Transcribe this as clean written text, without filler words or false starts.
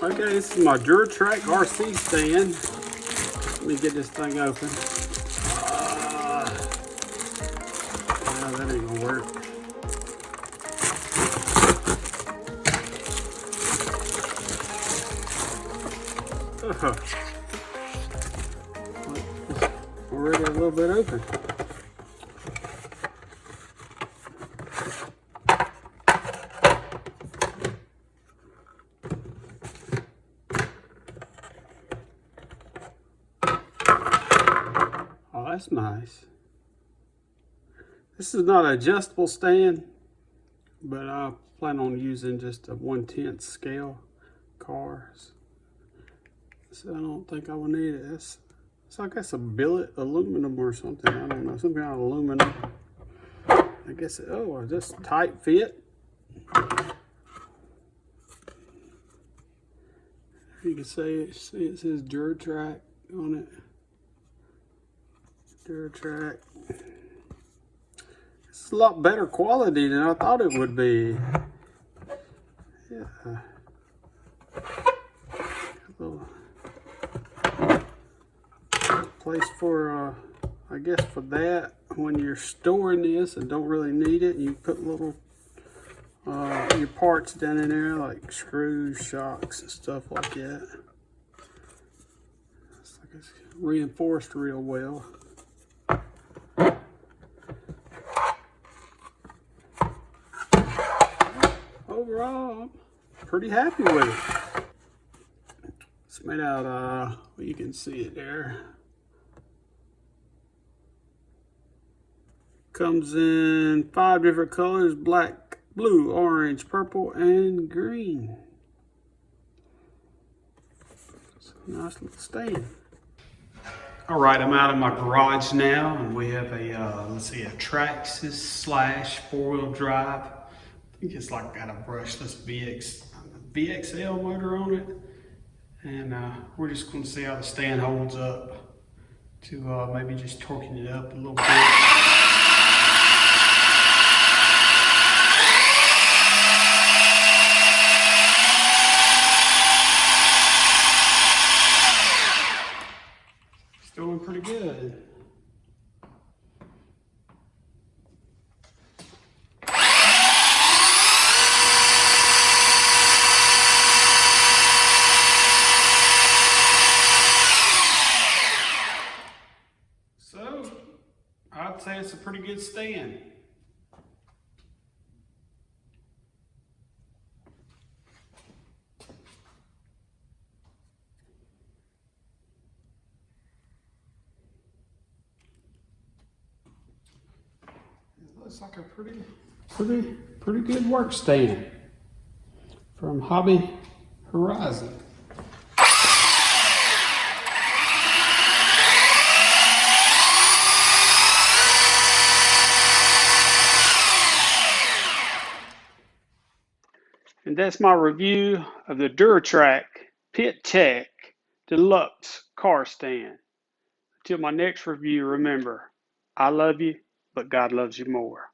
Okay, this is my Duratrax RC stand. Let me get this thing open. No, that ain't gonna work. Already a little bit open. Oh, that's nice. This is not an adjustable stand, but I plan on using just a 1/10 scale cars. So I don't think I will need it. It's like that's a billet aluminum or something. I don't know, some kind of aluminum. I guess, oh, just tight fit. You can see it says Duratrax on it. Duratrax. It's a lot better quality than I thought it would be. Yeah. A little place for, I guess for that, when you're storing this and don't really need it, you put little your parts down in there, like screws, shocks, and stuff like that. It's like it's reinforced real well. Overall, I'm pretty happy with it. It's made out of, well, you can see it there. Comes in 5 different colors: black, blue, orange, purple, and green. It's a nice little stand. All right, I'm out of my garage now, and we have a, let's see, a Traxxas slash 4-wheel drive. I think it's like got a brushless VXL motor on it. And we're just gonna see how the stand holds up to maybe just torquing it up a little bit. Doing pretty good. So, I'd say it's a pretty good stand. Looks like a pretty good work stand from Hobby Horizon. And that's my review of the Duratrax Pit Tech Deluxe car stand. Until my next review, remember, I love you, but God loves you more.